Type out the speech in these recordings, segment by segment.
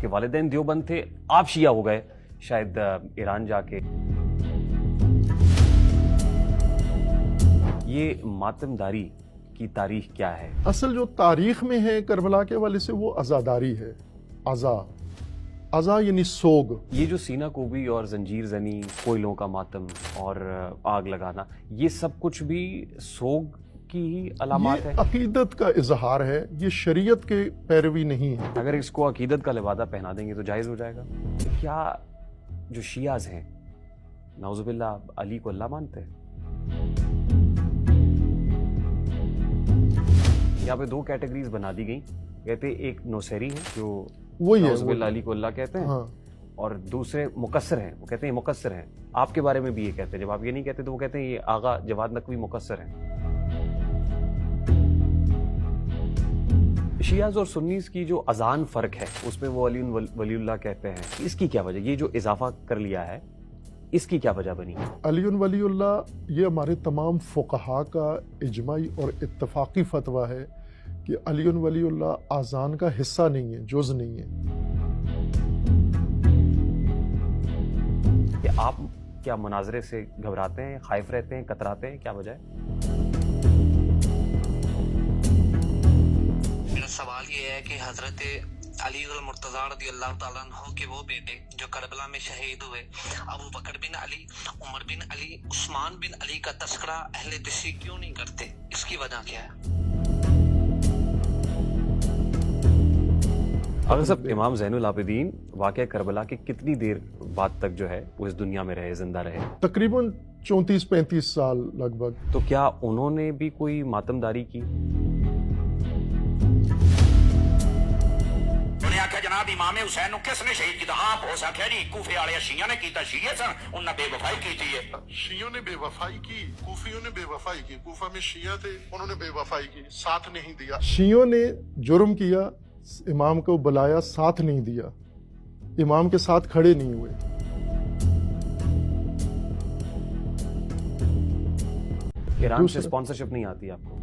کہ والدین دیوبند تھے، آپ شیعہ ہو گئے شاید ایران جا کے. یہ ماتمداری کی تاریخ کیا ہے؟ اصل جو تاریخ میں ہے کربلا کے حوالے سے وہ عزاداری ہے. عزا یعنی سوگ. یہ جو سینہ کوبی اور زنجیر زنی، کوئلوں کا ماتم اور آگ لگانا، یہ سب کچھ بھی سوگ کی ہی علامات یہ ہے. عقیدت کا اظہار ہے، یہ شریعت کے پیروی نہیں ہے. اگر اس کو عقیدت کا لبادہ پہنا دیں گے تو جائز ہو جائے گا. کیا جو شیعہ ہیں نعوذ باللہ علی کو اللہ مانتے ہیں؟ یہاں پہ دو کیٹیگریز بنا دی گئیں. کہتے ایک نوسیری ہیں جو وہی ہے نعوذ باللہ علی کو اللہ کہتے ہیں، ہاں. اور دوسرے مقصر ہیں، وہ کہتے ہیں یہ مقصر ہیں. آپ کے بارے میں بھی یہ کہتے ہیں، جب آپ یہ نہیں کہتے تو وہ کہتے ہیں یہ آغا جواد نقوی مقصر ہیں. شیعہ اور سنیز کی جو اذان فرق ہے اس میں وہ علی ولی اللہ کہتے ہیں، اس کی کیا وجہ؟ یہ جو اضافہ کر لیا ہے اس کی کیا وجہ بنی؟ علی ولی اللہ یہ ہمارے تمام فقہا کا اجماعی اور اتفاقی فتویٰ ہے کہ علی ولی اللہ اذان کا حصہ نہیں ہے، جز نہیں ہے. کہ آپ کیا مناظرے سے گھبراتے ہیں، خائف رہتے ہیں، کتراتے ہیں، کیا وجہ ہے؟ میرا سوال یہ ہے کہ حضرت علی المرتضیٰ رضی اللہ تعالیٰ عنہ کے وہ بیٹے جو کربلا میں شہید ہوئے، ابو بکر بن علی، عمر بن علی، عثمان بن علی کا تذکرہ اہل تشیع کیوں نہیں کرتے؟ اس کی وجہ کیا ہے؟ اگر صاحب امام زین العابدین واقعہ کربلا کے کتنی دیر بعد تک جو ہے وہ اس دنیا میں رہے، زندہ رہے؟ تقریباً 34-35 سال لگ بھگ. تو کیا انہوں نے بھی کوئی ماتمداری کی؟ انہیں آخیا جناب امام حسین نو کس نے شہید کیتا؟ آپ ہو سکیا جی کوفے والے شیعہ نے کیتا، شیعہ سن انہاں بے وفائی کی ہے. شیعوں نے بے وفائی کی، کوفیوں نے بے وفائی کی. کوفہ میں شیعہ تھے، انہوں نے بے وفائی کی، ساتھ نہیں دیا. شیعوں نے جرم کیا، امام کو بلایا، ساتھ نہیں دیا، امام کے ساتھ کھڑے نہیں ہوئے. ایران سے اسپانسرشپ نہیں آتی آپ کو؟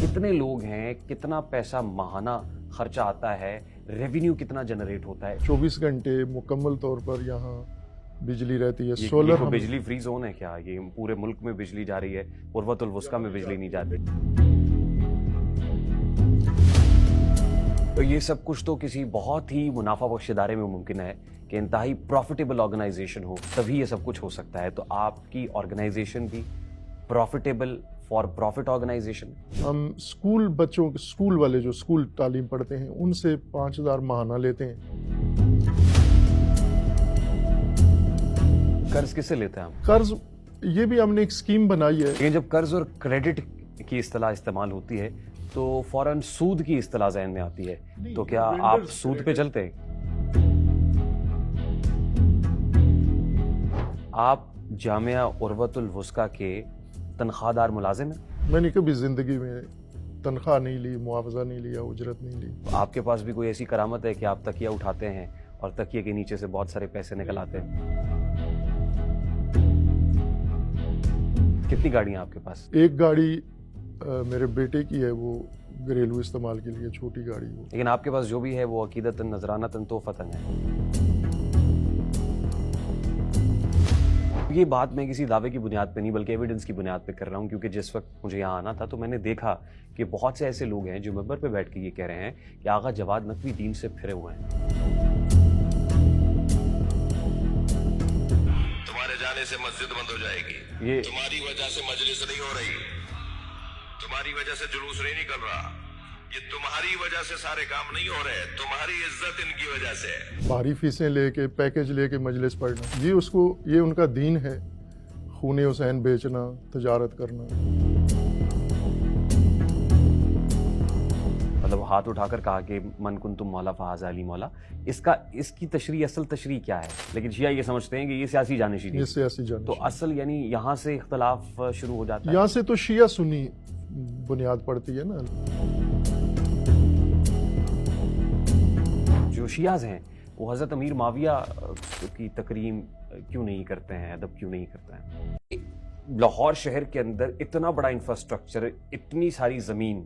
کتنے لوگ ہیں، کتنا پیسہ ماہانہ خرچہ آتا ہے، ریونیو کتنا جنریٹ ہوتا ہے؟ 24 گھنٹے مکمل طور پر یہاں بجلی رہتی ہے. یہ سولر کوئی بجلی فری زون ہے کیا؟ یہ پورے ملک میں بجلی جا رہی ہے، عروۃ الوثقی میں بجلی نہیں جاتی. تو یہ سب کچھ تو کسی بہت ہی منافع بخش ادارے میں ممکن ہے کہ انتہائی پروفیٹیبل آرگنائزیشن ہو، تبھی یہ سب کچھ ہو سکتا ہے. تو آپ کی آرگنائزیشن بھی پروفیٹیبل فار پروفٹ آرگنائزیشن؟ ہم اسکول بچوں کے، اسکول والے جو اسکول تعلیم پڑھتے ہیں ان سے 5,000 ماہانہ لیتے ہیں. قرض کس سے لیتے ہیں ہم؟ قرض یہ بھی ہم نے ایک اسکیم بنائی ہے. لیکن جب قرض اور کریڈٹ کی اصطلاح استعمال ہوتی ہے تو فوراً سود کی اصطلاح ذہن میں آتی ہے. تو کیا آپ سود پہ چلتے ہیں؟ آپ جامعہ عروۃ الوثقی کے تنخواہ دار ملازم ہیں؟ میں نے کبھی زندگی میں تنخواہ نہیں لی، معاوضہ نہیں لیا، اجرت نہیں لی. آپ کے پاس بھی کوئی ایسی کرامت ہے کہ آپ تکیہ اٹھاتے ہیں اور تکیے کے نیچے سے بہت سارے پیسے نکل آتے ہیں؟ کتنی گاڑیاں آپ کے پاس؟ ایک گاڑی میرے بیٹے کی ہے، وہ گھریلو استعمال کے لیے چھوٹی گاڑی. وہ لیکن آپ کے پاس جو بھی ہے وہ عقیدتاً، نذرانتاً، توفتاً ہے. یہ بات میں کسی دعوے کی بنیاد پہ نہیں بلکہ ایویڈنس کی بنیاد پہ کر رہا ہوں، کیونکہ جس وقت مجھے یہاں آنا تھا تو میں نے دیکھا کہ بہت سے ایسے لوگ ہیں جو منبر پہ بیٹھ کے یہ کہہ رہے ہیں کہ آغا جواد نقوی دین سے پھرے ہوئے ہیں. تمہارے جانے سے مسجد بند ہو جائے گی، یہ تمہاری وجہ سے مجلس نہیں ہو رہی، تمہاری وجہ سے جلوس نہیں نکل رہا، یہ تمہاری وجہ سے سارے کام نہیں ہو رہے، تمہاری عزت ان کی وجہ سے ہے. بھاری فیسیں لے کے، پیکج لے کے مجلس پڑھنا، یہ ان کا دین ہے. خون حسین بیچنا، تجارت کرنا. مطلب ہاتھ اٹھا کر کہا کہ من کنتم مولا فہذا علی مولا. اس کی تشریح، اصل تشریح کیا ہے؟ لیکن شیعہ یہ سمجھتے ہیں کہ یہ سیاسی جانشینی، یہ سیاسی جانب. تو اصل یعنی یہاں سے اختلاف شروع ہو جاتا ہے. یہاں سے تو شیعہ سنی بنیاد پڑتی ہے نا. جو شیعہ ہیں وہ حضرت امیر معاویہ کی تکریم کیوں نہیں کرتے ہیں، ادب کیوں نہیں کرتے ہیں؟ لاہور شہر کے اندر اتنا بڑا انفراسٹرکچر، اتنی ساری زمین،